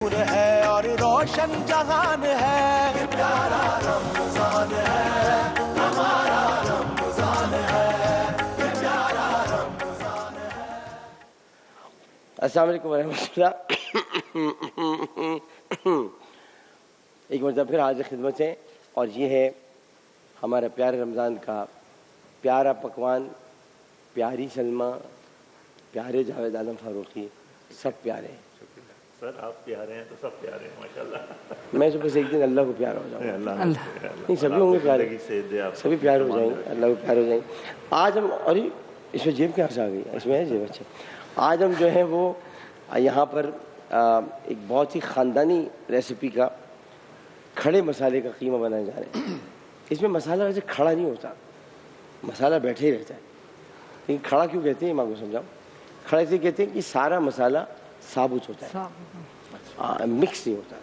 है और रोशन जहान है, ये प्यारा रमजान है, हमारा रमजान है, ये प्यारा रमजान है। अस्सलाम वालेकुम रहमतुल्लाह। एक मरतबा फिर हाजिर खिदमत है और ये है हमारा प्यारे रमज़ान का प्यारा पकवान, प्यारी सलमा, प्यारे जावेद आलम फारूकी, सब प्यारे हैं। सर आप प्यारे हैं तो सब प्यारे हैं माशाल्लाह। मैं तो बस एक दिन अल्लाह को प्यारा हो जाऊंगा। अल्लाह नहीं, सभी होंगे प्यारे, सभी प्यारे हो जाएंगे, अल्लाह को प्यारे हो जाएंगे। आज हम, अरे इसमें जेब कहाँ से आ गई? इसमें है जेब। अच्छा, आज हम जो है वो यहाँ पर एक बहुत ही ख़ानदानी रेसिपी का खड़े मसाले का कीमा बनाने जा रहे हैं। इसमें मसाला वैसे खड़ा नहीं होता, मसाला बैठे ही रहता है। लेकिन खड़ा क्यों कहते हैं, माँ को समझाओ। खड़ा इसलिए कहते हैं कि सारा मसाला साबुत होता है, मिक्स नहीं होता,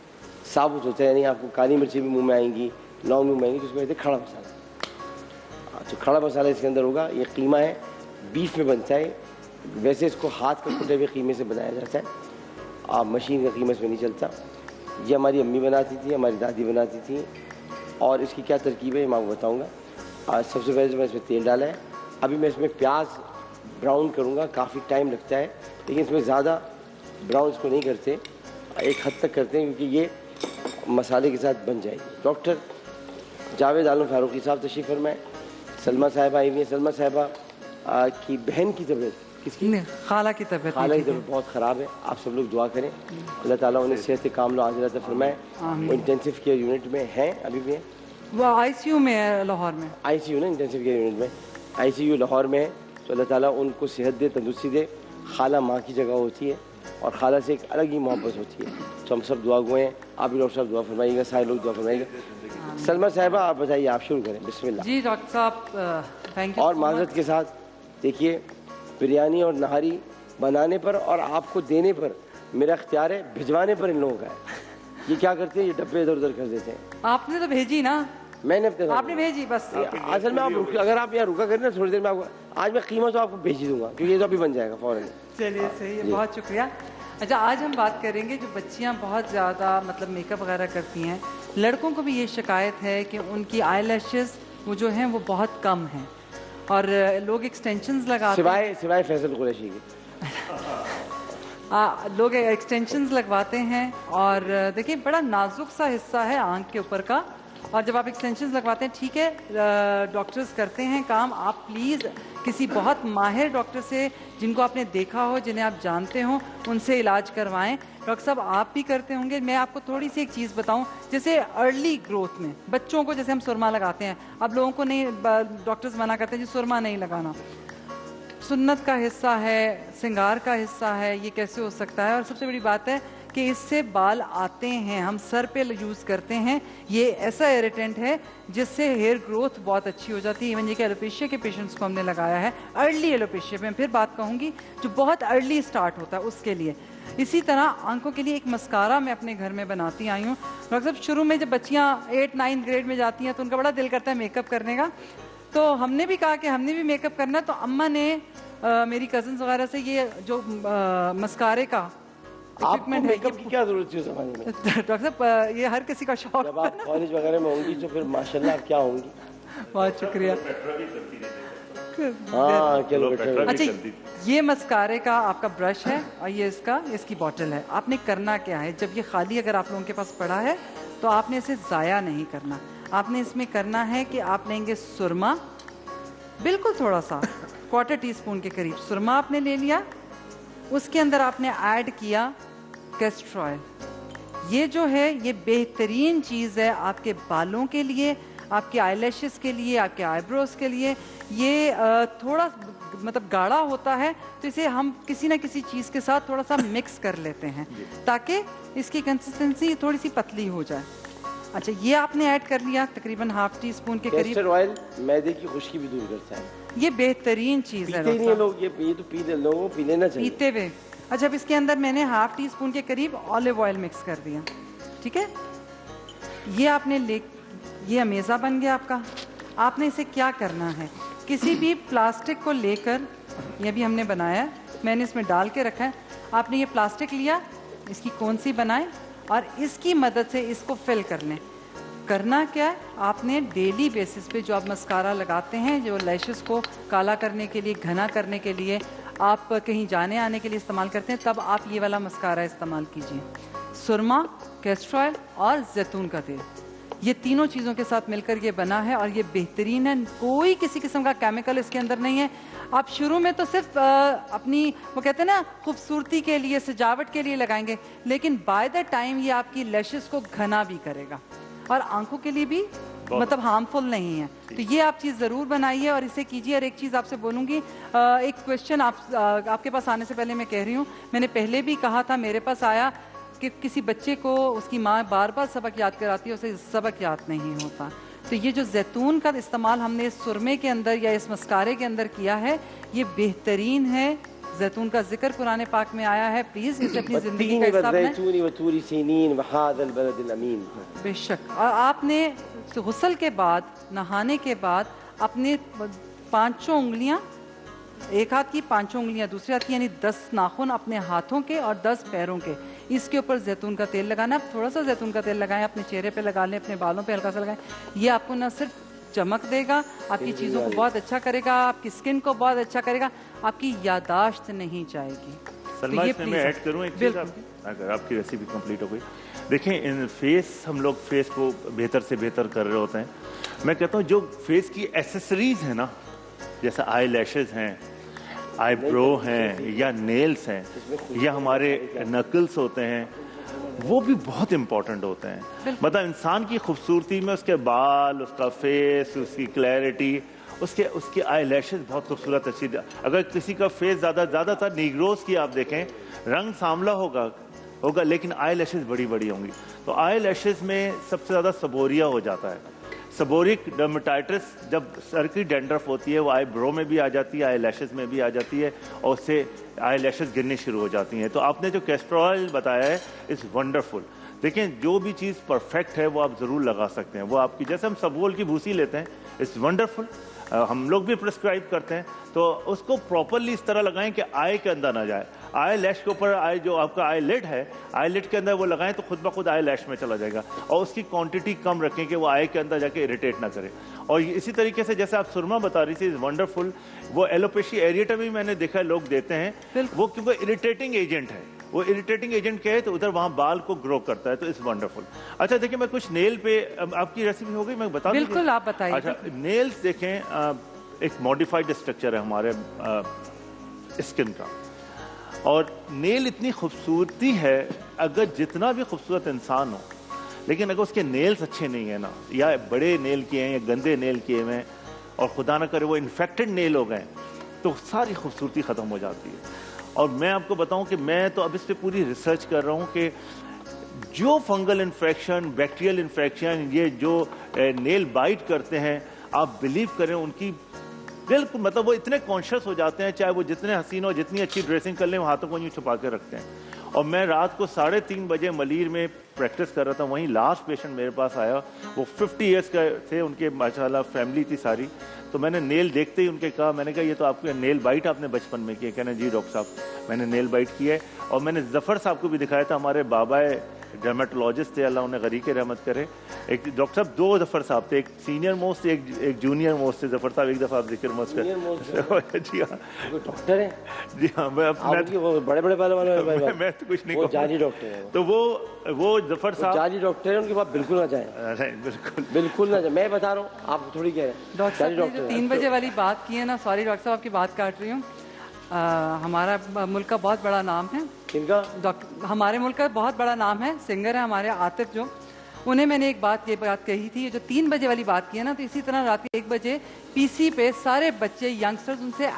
साबुत होता है। यानी आपको काली मिर्ची भी मुंह में आएंगी, लौंग मुंह में आएंगी, तो उसको कहते हैं खड़ा मसाला। तो खड़ा मसाला इसके अंदर होगा। ये कीमा है, बीफ में बनता है। वैसे इसको हाथ के कुटे हुए कीमे से बनाया जाता है, आप मशीन का कीमा इसमें नहीं चलता। ये हमारी अम्मी बनाती थी, हमारी दादी बनाती थी। और इसकी क्या तरकीब है मैं आपको बताऊँगा। आज सबसे पहले तो मैं इसमें तेल डाला है। अभी मैं इसमें प्याज ब्राउन करूँगा, काफ़ी टाइम लगता है, लेकिन इसमें ज़्यादा ब्राउन इसको नहीं करते, एक हद तक करते हैं, क्योंकि ये मसाले के साथ बन जाएगी। डॉक्टर जावेद आलम फारूकी साहब तशरीफ़ फरमाए। सलमा साहिबा आई हुई हैं। सलमा साहिबा की बहन की तबीयत, किसकी? खाला की तबीयत। खाला की तबीयत बहुत ख़राब है। आप सब लोग दुआ करें, अल्लाह ताला उन्हें सेहत कामिल आजिला फरमाए। वो इंटेंसिव केयर यूनिट में हैं, अभी भी हैं। वो आईसीयू में है लाहौर में। आईसीयू ना, इंटेंसिव केयर यूनिट में, आईसीयू लाहौर में है। तो अल्लाह ताला उनको सेहत दे, तंदुरुस्ती दे। खाला माँ की जगह होती है और खाला से एक अलग ही मोहब्बत होती है। तो हम सब दुआ गए हैं, आप भी डॉक्टर साहब दुआ फरमाइएगा, सारे लोग दुआ फरमाइएगा। सलमा साहिबा आप बताइए, आप शुरू करें, बिस्मिल्लाह। जी डॉक्टर साहब, थैंक यू। और माजरत के साथ देखिए, बिरयानी और नहारी बनाने पर और आपको देने पर मेरा इख्तियार है, भिजवाने पर इन लोगों का है। ये क्या करते हैं, ये डब्बे इधर उधर कर देते हैं। आपने तो भेजी ना, मैंने अपने आपने भेजी बस। असल में आप अगर आप यहाँ रुका करें ना थोड़ी देर में, आपको आज मैं कीमा तो आपको भेज ही दूंगा, क्योंकि ये तो अभी बन जाएगा फौरन। चलिए सही है, बहुत शुक्रिया। अच्छा, आज हम बात करेंगे जो बच्चियां बहुत ज़्यादा मतलब मेकअप वगैरह करती हैं। लड़कों को भी ये शिकायत है कि उनकी आई लैशेज़ वो जो हैं वो बहुत कम हैं और लोग एक्सटेंशंस लगाते हैं, सिवाय फैसल कुरैशी के। लोग एक्सटेंशंस लगवाते हैं और देखिए बड़ा नाजुक सा हिस्सा है आंख के ऊपर का। और जब आप एक्सटेंशंस लगवाते हैं, ठीक है डॉक्टर्स करते हैं काम, आप प्लीज़ किसी बहुत माहिर डॉक्टर से, जिनको आपने देखा हो, जिन्हें आप जानते हो, उनसे इलाज करवाएं। डॉक्टर साहब आप भी करते होंगे। मैं आपको थोड़ी सी एक चीज़ बताऊं, जैसे अर्ली ग्रोथ में बच्चों को जैसे हम सुरमा लगाते हैं, अब लोगों को नहीं, डॉक्टर्स मना करते हैं जी सुरमा नहीं लगाना, सुन्नत का हिस्सा है, सिंगार का हिस्सा है, ये कैसे हो सकता है? और सबसे बड़ी बात है कि इससे बाल आते हैं, हम सर पे यूज़ करते हैं, ये ऐसा इरिटेंट है जिससे हेयर ग्रोथ बहुत अच्छी हो जाती है। इवन ये कि एलोपेशिया के पेशेंट्स को हमने लगाया है, अर्ली एलोपेशिया में फिर बात कहूँगी, जो बहुत अर्ली स्टार्ट होता है उसके लिए। इसी तरह आंखों के लिए एक मस्कारा मैं अपने घर में बनाती आई हूँ। डॉक्टर साहब, शुरू में जब बच्चियाँ 8-9 ग्रेड में जाती हैं तो उनका बड़ा दिल करता है मेकअप करने का, तो हमने भी कहा कि हमने भी मेकअप करना है। तो अम्मा ने मेरी कज़न्स वगैरह से ये जो मस्कारे का इक्विपमेंट है, मेकअप की क्या जरूरत थी उस जमाने में? डॉक्टर साहब ये हर किसी का शौक। जब आप कॉलेज वगैरह में होंगी तो फिर माशाल्लाह क्या होंगी। बहुत शुक्रिया। हाँ चलो। अच्छा, ये मस्कारे का आपका ब्रश है और ये इसकी बॉटल है। आपने करना क्या है, जब ये खाली अगर आप लोगों के पास पड़ा है तो आपने इसे ज़ाया नहीं करना। आपने इसमें करना है कि आप लेंगे सुरमा, बिल्कुल थोड़ा सा, 1/4 टीस्पून के करीब सुरमा आपने ले लिया। उसके अंदर आपने ऐड किया कैस्टर ऑयल। ये जो है ये बेहतरीन चीज़ है आपके बालों के लिए, आपके आईलैशेस के लिए, आपके आईब्रोज के लिए। ये थोड़ा मतलब गाढ़ा होता है, तो इसे हम किसी ना किसी चीज़ के साथ थोड़ा सा मिक्स कर लेते हैं ताकि इसकी कंसिस्टेंसी थोड़ी सी पतली हो जाए। अच्छा, ये आपने ऐड कर लिया तकरीबन 1/2 टीस्पून के करीब। कैस्टर ऑयल मैदे की खुश्की भी दूर करता है, ये बेहतरीन चीज़ है। पीते नहीं लोग, ये तो लोगों पी लेना चाहिए पीते हुए। अच्छा, अब इसके अंदर मैंने 1/2 टीस्पून के करीब ऑलिव ऑयल मिक्स कर दिया, ठीक है। ये आपने ये अमेज़ा बन गया आपका। आपने इसे क्या करना है, किसी भी प्लास्टिक को लेकर, ये भी हमने बनाया है, मैंने इसमें डाल के रखा है। आपने ये प्लास्टिक लिया, इसकी कौन सी बनाए और इसकी मदद से इसको फिल कर लें। करना क्या है, आपने डेली बेसिस पे जो आप मस्कारा लगाते हैं, जो लैशेस को काला करने के लिए, घना करने के लिए, आप कहीं जाने आने के लिए इस्तेमाल करते हैं, तब आप ये वाला मस्कारा इस्तेमाल कीजिए। सुरमा, कैस्टर ऑयल और जैतून का तेल, ये तीनों चीज़ों के साथ मिलकर ये बना है और ये बेहतरीन है। कोई किसी किस्म का केमिकल इसके अंदर नहीं है। आप शुरू में तो सिर्फ अपनी वो कहते हैं ना खूबसूरती के लिए, सजावट के लिए लगाएंगे, लेकिन बाय द टाइम ये आपकी लैशेस को घना भी करेगा और आंखों के लिए भी मतलब हार्मफुल नहीं है। तो ये आप चीज़ ज़रूर बनाइए और इसे कीजिए। और एक चीज़ आपसे बोलूँगी, एक क्वेश्चन आपके पास आने से पहले मैं कह रही हूँ, मैंने पहले भी कहा था, मेरे पास आया कि किसी बच्चे को उसकी माँ बार बार सबक याद कराती है, उसे सबक याद नहीं होता। तो ये जो जैतून का इस्तेमाल हमने इस सुरमे के अंदर या इस मस्कारे के अंदर किया है, ये बेहतरीन है। जैतून का जिक्र कुरान पाक में आया है। प्लीज इसे अपनी जिंदगी का हिस्सा बनाएं। बेशक। और आपने गुस्ल के बाद, नहाने के बाद अपने 5 उंगलियां, एक हाथ की 5 उंगलियां दूसरे हाथ की, यानी 10 नाखून अपने हाथों के और 10 पैरों के, इसके ऊपर जैतून का तेल लगाना। थोड़ा सा जैतून का तेल लगाएं, अपने चेहरे पे लगा लें, अपने बालों पे हल्का सा लगाएं। ये आपको न सिर्फ चमक देगा, आपकी चीज़ों को बहुत अच्छा करेगा, आपकी स्किन को बहुत अच्छा करेगा, आपकी यादाश्त नहीं जाएगी। सलमा, इसमें मैं ऐड करूं एक चीज़, अगर आपकी रेसिपी कंप्लीट हो गई। देखें, इन फेस, हम लोग फेस को बेहतर से बेहतर कर रहे होते हैं। मैं कहता हूँ जो फेस की एसेसरीज है ना, जैसे आई लैशेज हैं, आईब्रो हैं, या नेल्स हैं, या हमारे नकल्स होते हैं, वो भी बहुत इंपॉर्टेंट होते हैं। मतलब इंसान की खूबसूरती में उसके बाल, उसका फेस, उसकी क्लैरिटी, उसके आई लैशेज बहुत खूबसूरत अच्छी। अगर किसी का फेस ज़्यादातर नीग्रोस की आप देखें, रंग सांवला होगा लेकिन आई लैशेज बड़ी बड़ी होंगी। तो आई लैशेज में सबसे ज़्यादा सबोरिया हो जाता है। सबोरिक डर्मेटाइटिस, जब सर की डेंड्रफ होती है, वो आई ब्रो में भी आ जाती है, आई लैशेज में भी आ जाती है, और उससे आई लैशेज गिरनी शुरू हो जाती हैं। तो आपने जो कैस्टर ऑयल बताया है, इज़ वंडरफुल। देखें, जो भी चीज़ परफेक्ट है वो आप ज़रूर लगा सकते हैं। वो आपकी, जैसे हम सबोल की भूसी लेते हैं, इट्स वंडरफुल, हम लोग भी प्रिस्क्राइब करते हैं, तो उसको प्रॉपरली इस तरह लगाएं कि आई के अंदर ना जाए। आई लैश के ऊपर आई, जो आपका आई लिड है, आई लिड के अंदर वो लगाएं तो खुद ब खुद आई लैश में चला जाएगा। और उसकी क्वांटिटी कम रखें कि वो आई के अंदर जाके इरिटेट ना करे। और इसी तरीके से जैसे आप सुरमा बता रही थी, इज़ वंडरफुल। वो एलोपेशिया एरिएटा भी मैंने देखा है लोग देते हैं, वो क्योंकि इरिटेटिंग एजेंट है। वो इरिटेटिंग एजेंट क्या है, तो उधर वहाँ बाल को ग्रो करता है, तो इट्स वंडरफुल। अच्छा, देखिए, मैं कुछ नेल पे, आपकी रेसिपी हो गई, मैं बता दूं। बिल्कुल, आप बताइए। अच्छा, नेल्स देखें, एक मॉडिफाइड स्ट्रक्चर है हमारे स्किन का, और नेल इतनी खूबसूरती है, अगर जितना भी खूबसूरत इंसान हो, लेकिन अगर उसके नेल्स अच्छे नहीं है ना, या बड़े नेल किए हैं या गंदे नेल किए हुए हैं, और खुदा ना करे वो इन्फेक्टेड नेल हो गए, तो सारी खूबसूरती ख़त्म हो जाती है। और मैं आपको बताऊं कि मैं तो अब इस पर पूरी रिसर्च कर रहा हूं कि जो फंगल इन्फेक्शन, बैक्टीरियल इन्फेक्शन, ये जो नेल बाइट करते हैं, आप बिलीव करें, उनकी बिल्कुल, मतलब वो इतने कॉन्शियस हो जाते हैं, चाहे वो जितने हसीन हो, जितनी अच्छी ड्रेसिंग कर लें, वो हाथों को यूँ छुपा के रखते हैं। और मैं रात को 3:30 बजे मलीर में प्रैक्टिस कर रहा था, वहीं लास्ट पेशेंट मेरे पास आया, वो 50 ईयर्स का थे, उनके माशाल्लाह फैमिली थी सारी। तो मैंने नेल देखते ही उनके कहा, मैंने कहा ये तो आपके नेल बाइट आपने बचपन में की है? कहना जी डॉक्टर साहब, मैंने नेल बाइट की है। और मैंने जफ़र साहब को भी दिखाया था, हमारे बाबा डर्मेटोलॉजिस्ट थे, अल्लाह उन्हें गरीब के रहमत करे। एक डॉक्टर साहब, 2 जफ़र साहब थे, एक सीनियर मोस्ट, एक जूनियर मोस्ट थे। जफ़र साहब एक दफ़ा आप जिक्र मत कर। जी हाँ, डॉक्टर है। जी हाँ, मैं बड़े बालों वाले, मैं तो कुछ नहीं, वो जाली डॉक्टर है। तो वो जफ़र साहब जाली डॉक्टर है, उनके पास बिल्कुल ना जाए, बिल्कुल ना जाए। मैं बता रहा हूँ, आप थोड़ी कह रहे हैं। डॉक्टर साहब ने जो 3 बजे वाली बात की है ना, सॉरी डॉक्टर साहब आपकी बात काट रही हूँ, हमारा मुल्क का बहुत बड़ा नाम है, हमारे मुल्क का बहुत बड़ा नाम है, सिंगर है हमारे आतिफ, जो उन्हें मैंने एक बात कही थी, जो 3 बजे वाली बात की है ना, तो इसी तरह रात के 1 बजे पीसी पे सारे बच्चे, यंगस्टर्स उनसे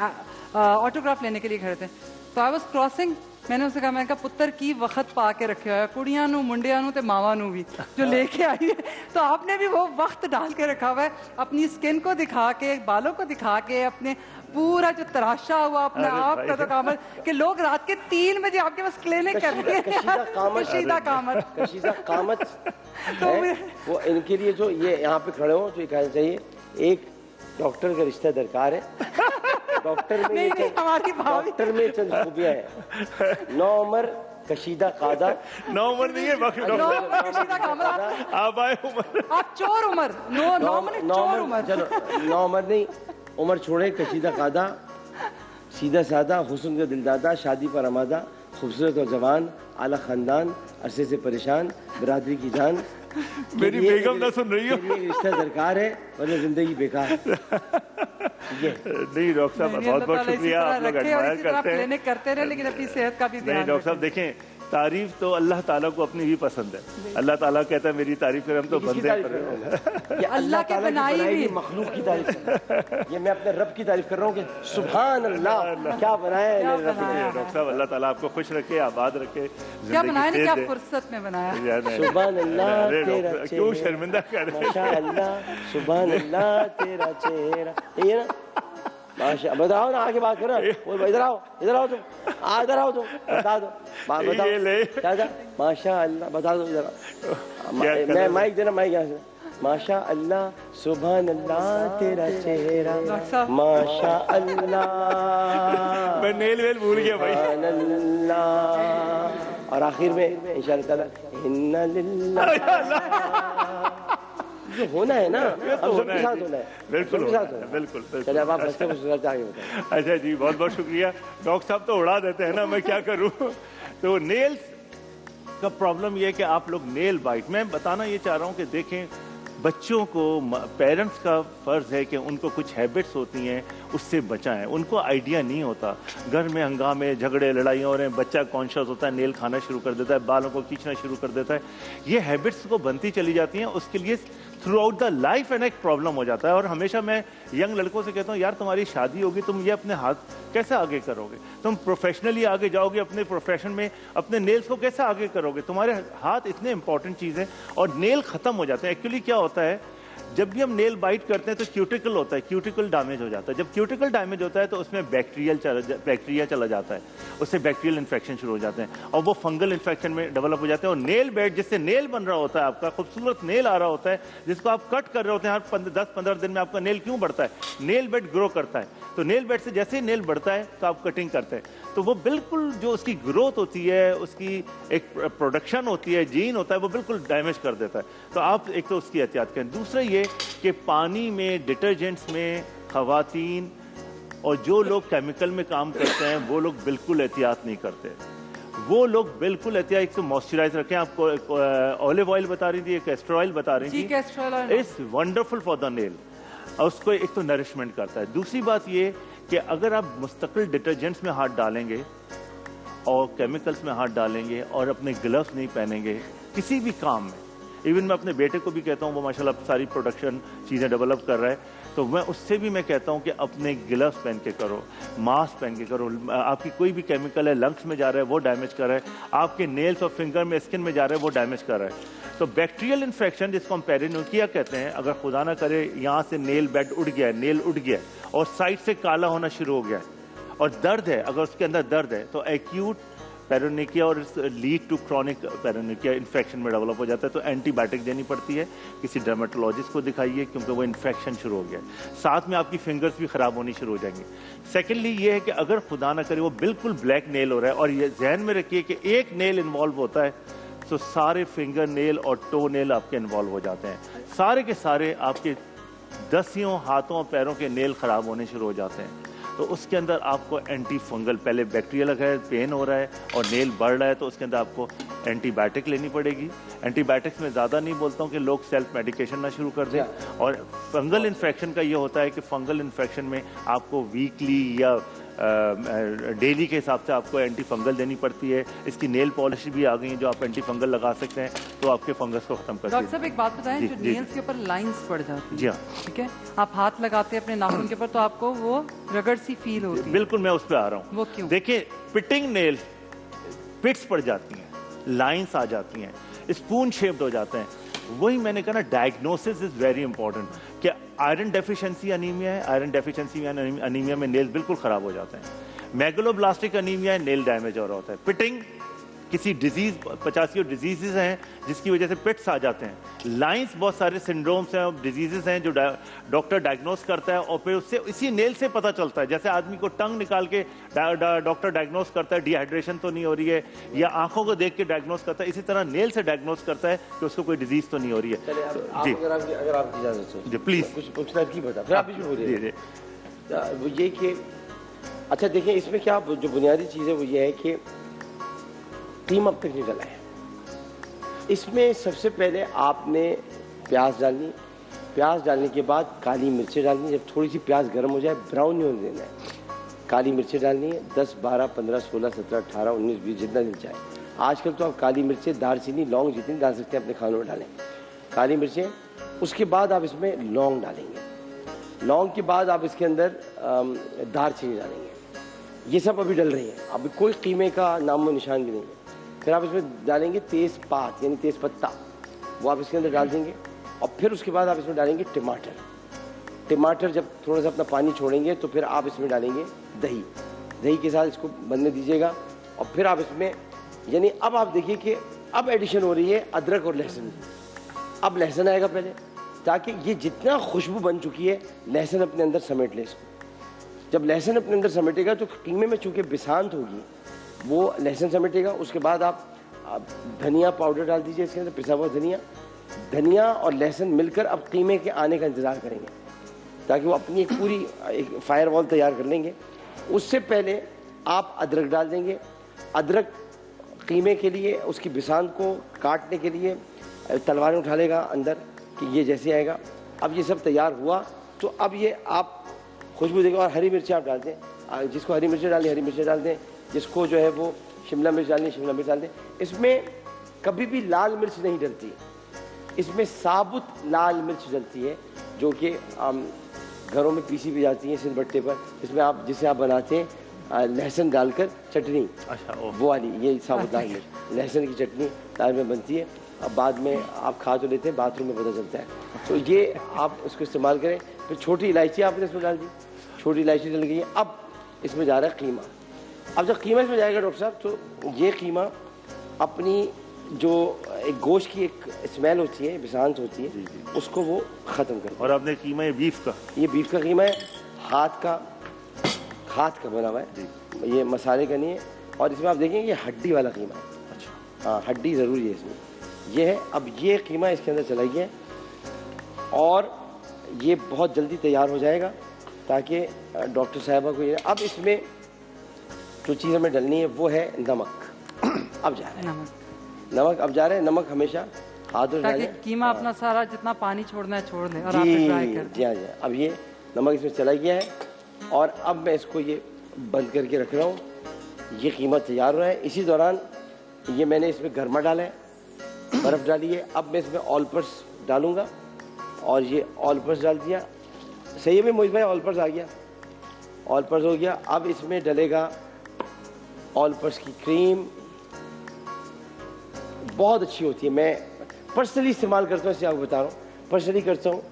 ऑटोग्राफ लेने के लिए खड़े थे। तो आई वॉज क्रॉसिंग, मैंने उनसे कहा, मैंने कहा पुत्र की वक्त पा के रखे हुआ है, कुड़ियां नू, मुंडिया नू, ते मावा नू भी जो लेके आई है। तो आपने भी वो वक्त डाल के रखा हुआ है, अपनी स्किन को दिखा के, बालों को दिखा के, अपने पूरा जो तराशा हुआ अपने आप का, तो कामत कि लोग रात के 3 बजे आपके पास क्लिनिक कर रहे हैं। कशीदा कामत तो वो इनके लिए जो ये यहाँ पे खड़े हो, तो ये कहना चाहिए, एक डॉक्टर का रिश्ता दरकार है। डॉक्टर में चंद खूबियां हैं। 9 उम्र कशीदा कादा। 9 उम्र नहीं है बाकी कशीदा कामरा। आप आए उम्र, आप चोर उमर, 9 मिनट चोर उमर। चलो 9 उम्र नहीं, उम्र छोड़े, कशीदा कादा, सीधा सादा, हुस्न का दिलदादा, शादी पर आमादा, खूबसूरत और जवान, आला खानदान, अरसे से परेशान, बिरादरी की जान। मेरी बेगम ना सुन रही हो। रिश्ता दरकार है वरना जिंदगी बेकार। ये नहीं डॉक्टर साहब, बहुत बहुत शुक्रिया, आप लोग एडमायर करते हैं। क्लिनिक करते रहे, लेकिन अपनी सेहत का भी नहीं ध्यान डॉक्टर साहब, देखें तारीफ तो अल्लाह ताला को अपनी भी पसंद है। अल्लाह ताला कहता है मेरी तारीफ करें, हम तो बंदे कर रहे हैं। ये अल्लाह के ताला की बनाई बनाई हुई हुई मखलूक की तारीफ है। ये मैं अपने रब की तारीफ कर रहा हूँ कि सुभान अल्लाह, क्या बनाया है मेरे रब ने। डॉक्टर साहब, अल्लाह ताला आपको खुश रखे, आबाद रखे, क्या बनाया ना, क्या फुर्सत में बनाया। सुभान अल्लाह तेरा क्यों शर्मिंदा कर रहे हैं? माशाअल्लाह सुभान अल्लाह तेरा चेहरा। ये ना माशा, बताओ ना, आगे बात करो। इधर आओ, इधर आओ तुम, इधर आओ तुम, बता दो, बताओ ये ले। क्या था? माशाअल्लाह बता दो जरा। मैं माइक देना, माइक यहाँ से। माशा अल्लाह सुभान अल्लाह तेरा चेहरा, माशा अल्लाह, मैं नेल वेल भूल गया भाई। सुभान अल्लाह। और आखिर में इंशाअल्लाह ताला इन्ना लिल्लाह। जो होना है ना, अब सबके साथ होना है, बिल्कुल सबके साथ होना है। बिल्कुल बिल्कुल। चलिए अब आप बच्चे को सुधारते आगे बताएं। अच्छा जी, बहुत बहुत शुक्रिया। डॉक्टर साहब तो उड़ा देते हैं ना, मैं क्या करूं। तो नेल्स का प्रॉब्लम ये है कि आप लोग नेल बाइट, मैं बताना ये चाह रहा हूं कि देखें, बच्चों को, पेरेंट्स का फर्ज है कि उनको कुछ हैबिट्स होती हैं उससे बचाएं। उनको आइडिया नहीं होता, घर में हंगामे, झगड़े, लड़ाइयाँ हो रहे हैं, बच्चा कॉन्शियस होता है, नेल खाना शुरू कर देता है, बालों को खींचना शुरू कर देता है, ये हैबिट्स को बनती चली जाती हैं। उसके लिए through out the life and एक प्रॉब्लम हो जाता है। और हमेशा मैं यंग लड़कों से कहता हूँ, यार तुम्हारी शादी होगी, तुम ये अपने हाथ कैसे आगे करोगे? तुम प्रोफेशनली आगे जाओगे अपने प्रोफेशन में, अपने नेल्स को कैसे आगे करोगे? तुम्हारे हाथ इतने इंपॉर्टेंट चीज़ है और नेल खत्म हो जाते हैं। एक्चुअली क्या होता है, जब भी हम नेल बाइट करते हैं तो क्यूटिकल होता है, क्यूटिकल डैमेज हो जाता है। जब क्यूटिकल डैमेज होता है तो उसमें बैक्टीरिया चला जाता है, उससे बैक्टीरियल इन्फेक्शन शुरू हो जाते हैं और वो फंगल इन्फेक्शन में डेवलप हो जाते हैं। और नेल बेड, जिससे नेल बन रहा होता है, आपका खूबसूरत नेल आ रहा होता है, जिसको आप कट कर रहे होते हैं, हर 10-15 दिन में आपका नेल क्यों बढ़ता है? नेल बेड ग्रो करता है। तो नेल बेड से जैसे ही नेल बढ़ता है तो आप कटिंग करते हैं, तो वो बिल्कुल जो उसकी ग्रोथ होती है, उसकी एक प्रोडक्शन होती है, जीन होता है, वो बिल्कुल डैमेज कर देता है। तो आप एक तो उसकी एहतियात करें। दूसरा ये कि पानी में, डिटर्जेंट्स में खवातीन और जो लोग केमिकल में काम करते हैं वो लोग बिल्कुल एहतियात नहीं करते। वो लोग बिल्कुल एहतियात, एक तो मॉइस्चराइज रखें। आपको ऑलिव ऑयल बता रही थी, एक कैस्टर ऑयल बता रही थी, it's wonderful for the nail. और उसको एक तो नरिशमेंट करता है। दूसरी बात ये कि अगर आप मुस्तकिल डिटर्जेंट्स में हाथ डालेंगे और केमिकल्स में हाथ डालेंगे और अपने ग्लव्स नहीं पहनेंगे किसी भी काम में, इवन मैं अपने बेटे को भी कहता हूँ, वो माशाल्लाह सारी प्रोडक्शन चीज़ें डेवलप कर रहा है, तो मैं उससे भी मैं कहता हूँ कि अपने ग्लव्स पहन के करो, मास्क पहन के करो। आपकी कोई भी केमिकल है लंग्स में जा रहा है वो डैमेज कर रहा है, आपके नेल्स और फिंगर में, स्किन में जा रहा है वो डैमेज कर रहा है। तो बैक्टीरियल इन्फेक्शन, जिसको हम पेरिनोकिया कहते हैं, अगर खुदा ना करे यहाँ से नेल बेड उड़ गया है, नेल उड़ गया है और साइड से काला होना शुरू हो गया है और दर्द है, अगर उसके अंदर दर्द है तो एक्यूट पेरिनोकिया और लीड टू क्रॉनिक पेरिनोकिया इन्फेक्शन में डेवलप हो जाता है। तो एंटीबायोटिक देनी पड़ती है, किसी डर्मेटोलॉजिस्ट को दिखाइए, क्योंकि वो इन्फेक्शन शुरू हो गया है। साथ में आपकी फिंगर्स भी खराब होनी शुरू हो जाएंगी। सेकेंडली ये है कि अगर खुदा ना करे वो बिल्कुल ब्लैक नेल हो रहा है, और ये जहन में रखिए कि एक नेल इन्वॉल्व होता है तो सारे फिंगर नेल और टो नेल आपके इन्वॉल्व हो जाते हैं। सारे के सारे आपके दसियों हाथों और पैरों के नेल खराब होने शुरू हो जाते हैं। तो उसके अंदर आपको एंटी फंगल, पहले बैक्टीरिया लगा है, पेन हो रहा है और नेल बढ़ रहा है, तो उसके अंदर आपको एंटीबायोटिक लेनी पड़ेगी। एंटीबायोटिक्स में ज़्यादा नहीं बोलता हूँ कि लोग सेल्फ मेडिकेशन ना शुरू कर दें। और फंगल इन्फेक्शन का ये होता है कि फंगल इन्फेक्शन में आपको वीकली या डेली के हिसाब से आपको एंटी फंगल देनी पड़ती है। इसकी नेल पॉलिश भी आ गई है जो आप एंटी फंगल लगा सकते हैं, तो आपके फंगस को खत्म करती है। डॉक्टर साहब एक बात बताएं, जो नेल्स के ऊपर लाइंस पड़ जाती है, जी हाँ, ठीक है, आप हाथ लगाते हैं अपने नाखून के ऊपर तो आपको वो रगड़ सी फील होती है। बिल्कुल, मैं उस पर आ रहा हूँ। वो क्यों? देखिए, पिटिंग नेल, पिट्स पड़ जाती हैं, लाइंस आ जाती हैं, स्पून शेप्ड हो जाते हैं। वही मैंने कहा ना, डायग्नोसिस इज वेरी इंपॉर्टेंट। क्या आयरन डेफिशिएंसी अनीमिया है? आयरन डेफिशिएंसी अनीमिया में नेल बिल्कुल खराब हो जाते हैं। मेगलोब्लास्टिक अनीमिया है, नेल डैमेज हो रहा होता है। पिटिंग किसी डिजीज 85 डिजीजेज हैं जिसकी वजह से पिट्स आ जाते हैं। लाइंस बहुत सारे सिंड्रोम्स हैं और डिजीजेज हैं जो डॉक्टर डायग्नोस करता है और फिर उससे इसी नेल से पता चलता है। जैसे आदमी को टंग निकाल के डॉक्टर डायग्नोस करता है डिहाइड्रेशन तो नहीं हो रही है, या आंखों को देख के डायग्नोस करता है, इसी तरह नेल से डायग्नोस करता है कि उसको कोई डिजीज तो नहीं हो रही है। जी, अगर आपकी इजाजत हो जी प्लीज कुछ पूछना की बता, फिर आप इसमें बोलिए। जी वो ये कि अच्छा देखिए, इसमें क्या जो बुनियादी चीज़ है वो ये है कि कीमा अब तक नहीं डला है। इसमें सबसे पहले आपने प्याज डालनी, प्याज डालने के बाद काली मिर्चें डालनी। जब थोड़ी सी प्याज गर्म हो जाए, ब्राउन नहीं होने देना है, काली मिर्चें डालनी है 10, 12, 15, 16, 17, 18, 19, 20 जितना दिल चाहे। आजकल तो आप काली मिर्चें, दालचीनी, लौंग जितनी डाल सकते हैं अपने खानों में डालें, काली मिर्चें। उसके बाद आप इसमें लौंग डालेंगे, लौंग के बाद आप इसके अंदर दालचीनी डालेंगे। ये सब अभी डल रही है, अभी कोई कीमे का नामो निशान भी नहीं है। फिर आप इसमें डालेंगे तेज़पात यानी तेज़ पत्ता, वो आप इसके अंदर डाल देंगे। और फिर उसके बाद आप इसमें डालेंगे टमाटर। टमाटर जब थोड़ा सा अपना पानी छोड़ेंगे तो फिर आप इसमें डालेंगे दही, दही के साथ इसको बनने दीजिएगा। और फिर आप इसमें यानी अब आप देखिए कि अब एडिशन हो रही है अदरक और लहसुन की। अब लहसुन आएगा पहले, ताकि ये जितना खुशबू बन चुकी है लहसुन अपने अंदर समेट ले इसको। जब लहसुन अपने अंदर समेटेगा तो कीमे में चूँकि बिसांत होगी वो लहसुन समेटेगा। उसके बाद आप धनिया पाउडर डाल दीजिए इसके अंदर, पिसा हुआ धनिया। धनिया और लहसुन मिलकर अब कीमे के आने का इंतज़ार करेंगे ताकि वो अपनी एक पूरी एक फायर वॉल तैयार कर लेंगे। उससे पहले आप अदरक डाल देंगे। अदरक कीमे के लिए उसकी बिसांत को काटने के लिए तलवारें उठा लेगा अंदर कि ये जैसे आएगा। अब ये सब तैयार हुआ तो अब ये आप खुशबू देगा। और हरी मिर्ची आप डाल दें, जिसको हरी मिर्ची डालनी हरी मिर्ची डाल दें, जिसको जो है वो शिमला मिर्च डालनी शिमला मिर्च डाल दें। इसमें कभी भी लाल मिर्च नहीं डलती, इसमें साबुत लाल मिर्च डलती है जो कि घरों में पीसी भी जाती है सिलबट्टे पर। इसमें आप जिसे आप बनाते हैं लहसुन डालकर चटनी, अच्छा वो वाली ये साबुत लाल मिर्च लहसुन की चटनी दाल में बनती है। अब बाद में आप खा तो लेते हैं, बाथरूम में पता चलता है। तो ये आप उसको इस्तेमाल करें। फिर छोटी इलायची आपने इसमें डाल दी, छोटी इलायची डल गई है। अब इसमें जा रहा है कीमा। अब जब कीमा इसमें जाएगा डॉक्टर साहब तो ये कीमा अपनी जो एक गोश्त की एक स्मेल होती है, बिसांत होती है, उसको वो ख़त्म कर। और आपने कीमा ये बीफ का, ये बीफ का कीमा है, हाथ का बना हुआ है, ये मसाले का नहीं है। और इसमें आप देखेंगे ये हड्डी वाला कीमा है। अच्छा हाँ, हड्डी ज़रूरी है इसमें, ये है। अब ये कीमा इसके अंदर चला गया और ये बहुत जल्दी तैयार हो जाएगा ताकि डॉक्टर साहिबा को ये। अब इसमें जो चीज़ हमें डलनी है वो है नमक। अब जा रहा है नमक, अब जा रहे हैं नमक। हमेशा हाथ में ताकि डालें, कीमा अपना सारा जितना पानी छोड़ना है छोड़ दे और आप जी ड्राई कर जी हाँ जी। अब ये नमक इसमें चला गया है और अब मैं इसको ये बंद करके रख रहा हूँ। ये कीमा तैयार हो रहा है। इसी दौरान ये मैंने इसमें गरमा डाला है, बर्फ़ डाली है। अब मैं इसमें ऑल पर्स डालूँगा और ये ऑल पर्स डाल दिया। सही है भाई मोहित भाई, ऑल पर्स आ गया, ऑल पर्स हो गया। अब इसमें डलेगा ऑल पर्स की क्रीम, बहुत अच्छी होती है। मैं पर्सनली इस्तेमाल करता हूँ, इससे आपको बता रहा हूँ, पर्सनली करता हूँ।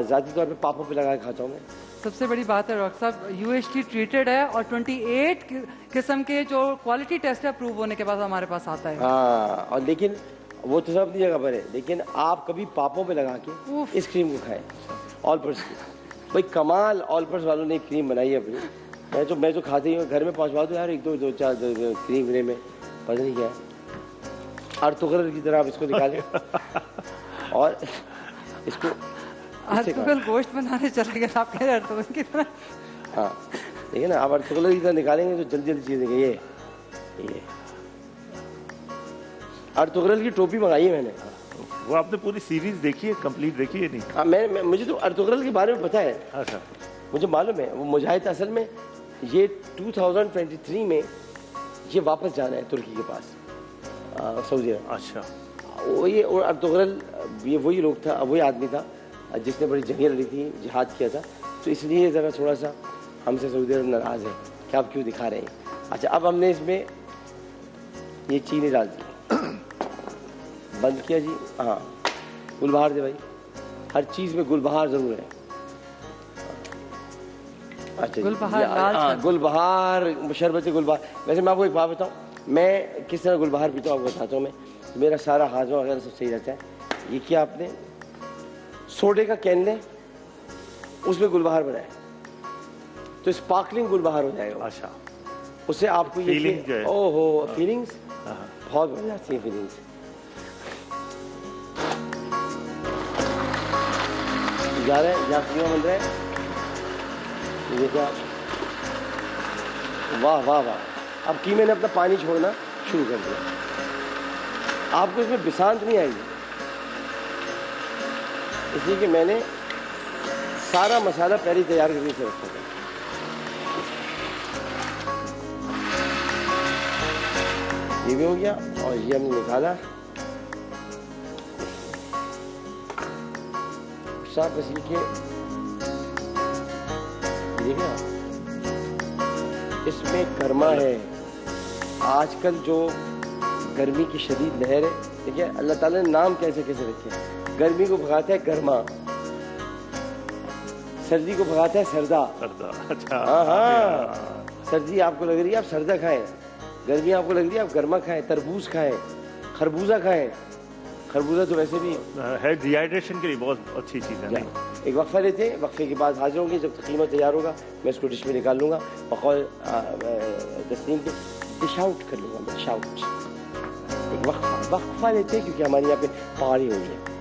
ज़ाती तौर पे पापों पे लगा के खाता हूँ मैं। सबसे बड़ी बात है डॉक्टर साहब, UHT ट्रीटेड है और 28 किस्म के जो क्वालिटी टेस्ट है अप्रूव होने के बाद हमारे पास आता है। हाँ, और लेकिन वो तो सब अपनी जगह पर है, लेकिन आप कभी पापों पे लगा के इस क्रीम को खाएं, ऑल पर्स की। भाई कमाल, ऑल पर्स वालों ने क्रीम बनाई है अपनी। मैं तो खाते ही हूँ, घर में पहुँचवा दो यार, एक दो चार क्रीम में पता नहीं क्या है। अर्तुगरल की तरह आप इसको निकालें और इसको अर्तुगरल गोश्त बनाने चले गए, आप कह रहे हैं अर्तुगरल की तरह। हाँ देखिए ना, आप अर्तुगरल की तरह निकालेंगे तो जल्दी जल्दी चीज़ें। ये अर्तुगरल की टोपी मंगाई है मैंने। वो आपने पूरी सीरीज देखी है, कंप्लीट देखी है नहीं? हाँ मैं मुझे तो अर्तुगरल के बारे में पता है। अच्छा, मुझे मालूम है वो मुजाहिद असल में ये 2023 में ये वापस जाना है तुर्की के पास, सऊदी अरब। अच्छा, वो ये अर्तुगरल ये वही लोग था, वही आदमी था जिसने बड़ी जंगें लड़ी थी, जिहाद किया था। तो इसलिए ज़रा थोड़ा सा हमसे सऊदी अरब नाराज़ है कि आप क्यों दिखा रहे हैं। अच्छा, अब हमने इसमें ये चीनी डाल दी, बंद किया जी। हाँ, गुलबहार दे भाई, हर चीज़ में गुलबहार ज़रूर है। अच्छा, गुलबहार, गुलबहार, शरबत गुलबहार। वैसे मैं आपको एक बात बताऊँ, मैं किस तरह गुलबहार पीता हूँ आपको बताता हूँ मैं। मेरा सारा हाजमा वगैरह सब सही रहता है। ये किया आपने, सोडे का कैन लें, उसमें गुलबहार बनाए तो स्पार्कलिंग गुलबहार हो जाएगा। अच्छा, उससे आपको ये फीलिंग जो है, ओहो फीलिंग्स बहुत बढ़िया आती है फीलिंग्स। जा रहे हैं, यहाँ कीमा बन रहा है, ये क्या, वाह वाह वाह। अब कीमे ने अपना पानी छोड़ना शुरू कर दिया। आपको इसमें बिसांत नहीं आएगी, इसलिए कि मैंने सारा मसाला पहले तैयार करके से रखा था। ये भी हो गया और ये हमने निकाला साफ इसी के। देखिए इसमें गर्मा है। आजकल जो गर्मी की शदीद लहर है, देखिए अल्लाह ताला ने नाम कैसे कैसे रखे। गर्मी को भगाता है गर्मा, सर्दी को भगाता है सरदा। अच्छा, हाँ हाँ, सर्दी आपको लग रही है आप सरदा खाएं, गर्मी आपको लग रही है आप गर्मा खाएं, तरबूज खाएं, खरबूजा खाएं। खरबूजा तो वैसे भी है डिहाइड्रेशन के लिए बहुत अच्छी चीज़ है। एक वक्फा लेते हैं, वक्फे के बाद हाजिर होंगे। जब कीमा तैयार होगा मैं इसको डिश में निकाल लूँगा, बकौल तस्नीम के डिश आउट कर लूँगा मैं, शाउट। एक वक्फा लेते हैं क्योंकि हमारे यहाँ पे पहाड़ी हो गई है।